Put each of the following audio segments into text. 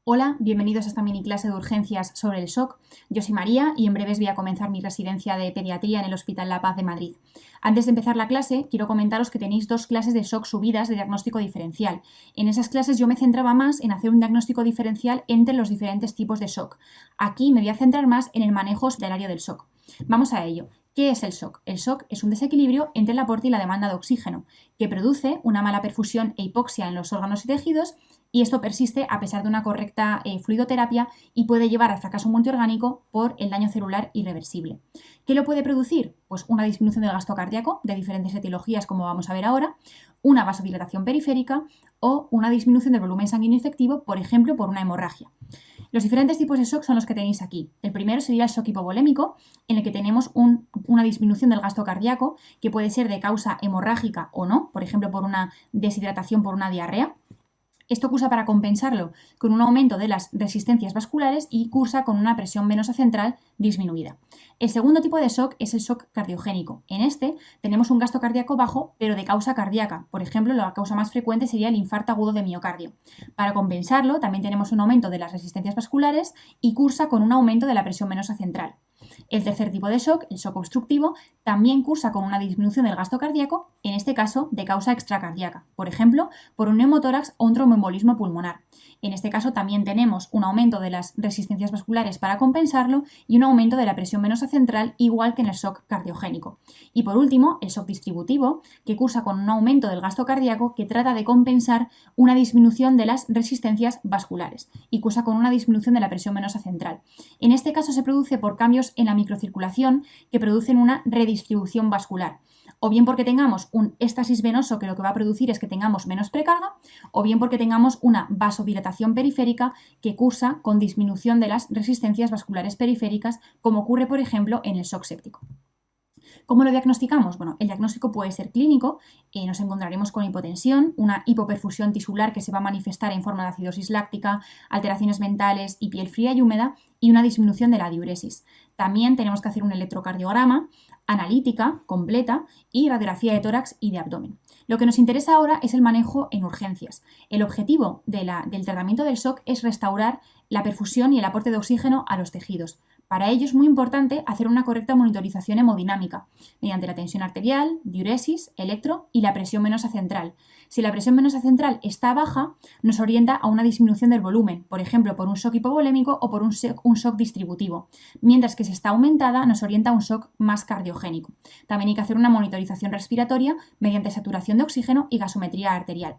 Hola, bienvenidos a esta mini clase de urgencias sobre el shock. Yo soy María y en breves voy a comenzar mi residencia de pediatría en el Hospital La Paz de Madrid. Antes de empezar la clase, quiero comentaros que tenéis dos clases de shock subidas de diagnóstico diferencial. En esas clases yo me centraba más en hacer un diagnóstico diferencial entre los diferentes tipos de shock. Aquí me voy a centrar más en el manejo hospitalario del shock. Vamos a ello. ¿Qué es el shock? El shock es un desequilibrio entre el aporte y la demanda de oxígeno, que produce una mala perfusión e hipoxia en los órganos y tejidos, y esto persiste a pesar de una correcta fluidoterapia y puede llevar al fracaso multiorgánico por el daño celular irreversible. ¿Qué lo puede producir? Pues una disminución del gasto cardíaco de diferentes etiologías, como vamos a ver ahora, una vasodilatación periférica o una disminución del volumen sanguíneo efectivo, por ejemplo, por una hemorragia. Los diferentes tipos de shock son los que tenéis aquí. El primero sería el shock hipovolémico, en el que tenemos una disminución del gasto cardíaco, que puede ser de causa hemorrágica o no, por ejemplo, por una deshidratación, por una diarrea. Esto cursa para compensarlo con un aumento de las resistencias vasculares y cursa con una presión venosa central disminuida. El segundo tipo de shock es el shock cardiogénico. En este tenemos un gasto cardíaco bajo, pero de causa cardíaca. Por ejemplo, la causa más frecuente sería el infarto agudo de miocardio. Para compensarlo, también tenemos un aumento de las resistencias vasculares y cursa con un aumento de la presión venosa central. El tercer tipo de shock, el shock obstructivo, también cursa con una disminución del gasto cardíaco, en este caso de causa extracardíaca, por ejemplo, por un neumotórax o un tromboembolismo pulmonar. En este caso también tenemos un aumento de las resistencias vasculares para compensarlo y un aumento de la presión venosa central, igual que en el shock cardiogénico. Y por último, el shock distributivo, que cursa con un aumento del gasto cardíaco que trata de compensar una disminución de las resistencias vasculares y cursa con una disminución de la presión venosa central. En este caso se produce por cambios en la microcirculación que producen una redistribución vascular, o bien porque tengamos un éxtasis venoso que lo que va a producir es que tengamos menos precarga, o bien porque tengamos una vasodilatación periférica que cursa con disminución de las resistencias vasculares periféricas, como ocurre, por ejemplo, en el shock séptico. ¿Cómo lo diagnosticamos? Bueno, el diagnóstico puede ser clínico, nos encontraremos con hipotensión, una hipoperfusión tisular que se va a manifestar en forma de acidosis láctica, alteraciones mentales y piel fría y húmeda, y una disminución de la diuresis. También tenemos que hacer un electrocardiograma, analítica completa y radiografía de tórax y de abdomen. Lo que nos interesa ahora es el manejo en urgencias. El objetivo del tratamiento del shock es restaurar la perfusión y el aporte de oxígeno a los tejidos. Para ello es muy importante hacer una correcta monitorización hemodinámica mediante la tensión arterial, diuresis, electro y la presión venosa central. Si la presión venosa central está baja, nos orienta a una disminución del volumen, por ejemplo, por un shock hipovolémico o por un shock distributivo, mientras que si está aumentada nos orienta a un shock más cardiogénico. También hay que hacer una monitorización respiratoria mediante saturación de oxígeno y gasometría arterial,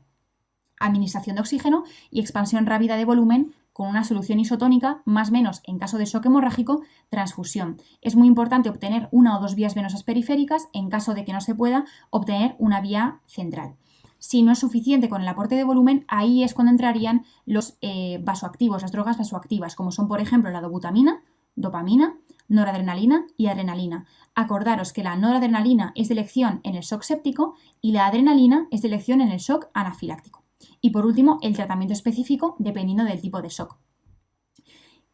administración de oxígeno y expansión rápida de volumen con una solución isotónica, más o menos en caso de shock hemorrágico, transfusión. Es muy importante obtener una o dos vías venosas periféricas, en caso de que no se pueda, obtener una vía central. Si no es suficiente con el aporte de volumen, ahí es cuando entrarían los vasoactivos, las drogas vasoactivas, como son, por ejemplo, la dobutamina, dopamina, noradrenalina y adrenalina. Acordaros que la noradrenalina es de elección en el shock séptico y la adrenalina es de elección en el shock anafiláctico. Y por último, el tratamiento específico dependiendo del tipo de shock.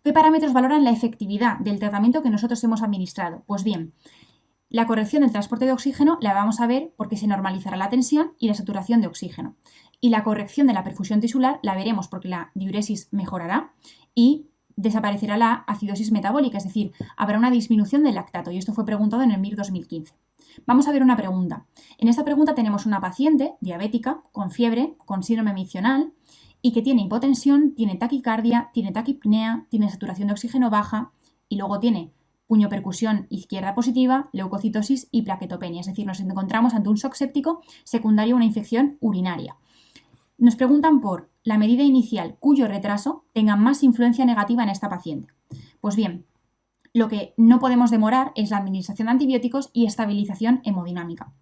¿Qué parámetros valoran la efectividad del tratamiento que nosotros hemos administrado? Pues bien, la corrección del transporte de oxígeno la vamos a ver porque se normalizará la tensión y la saturación de oxígeno. Y la corrección de la perfusión tisular la veremos porque la diuresis mejorará y desaparecerá la acidosis metabólica, es decir, habrá una disminución del lactato, y esto fue preguntado en el MIR 2015. Vamos a ver una pregunta. En esta pregunta tenemos una paciente diabética con fiebre, con síndrome micional y que tiene hipotensión, tiene taquicardia, tiene taquipnea, tiene saturación de oxígeno baja y luego tiene puñopercusión izquierda positiva, leucocitosis y plaquetopenia, es decir, nos encontramos ante un shock séptico secundario a una infección urinaria. Nos preguntan por la medida inicial cuyo retraso tenga más influencia negativa en esta paciente. Pues bien, lo que no podemos demorar es la administración de antibióticos y estabilización hemodinámica.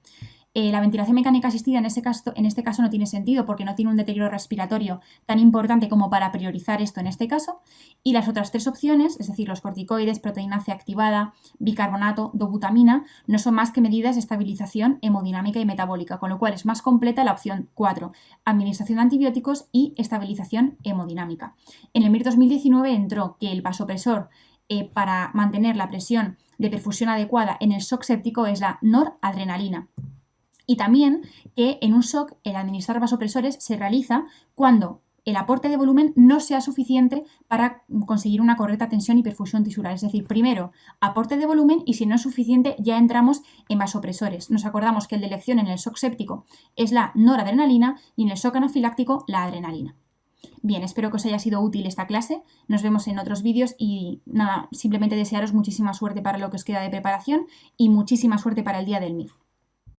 La ventilación mecánica asistida en este caso no tiene sentido porque no tiene un deterioro respiratorio tan importante como para priorizar esto en este caso. Y las otras tres opciones, es decir, los corticoides, proteína C activada, bicarbonato, dobutamina, no son más que medidas de estabilización hemodinámica y metabólica, con lo cual es más completa la opción 4, administración de antibióticos y estabilización hemodinámica. En el MIR 2019 entró que el vasopresor para mantener la presión de perfusión adecuada en el shock séptico es la noradrenalina. Y también que en un shock el administrar vasopresores se realiza cuando el aporte de volumen no sea suficiente para conseguir una correcta tensión y perfusión tisular. Es decir, primero aporte de volumen y si no es suficiente ya entramos en vasopresores. Nos acordamos que el de elección en el shock séptico es la noradrenalina y en el shock anafiláctico la adrenalina. Bien, espero que os haya sido útil esta clase. Nos vemos en otros vídeos y nada, simplemente desearos muchísima suerte para lo que os queda de preparación y muchísima suerte para el día del MIR.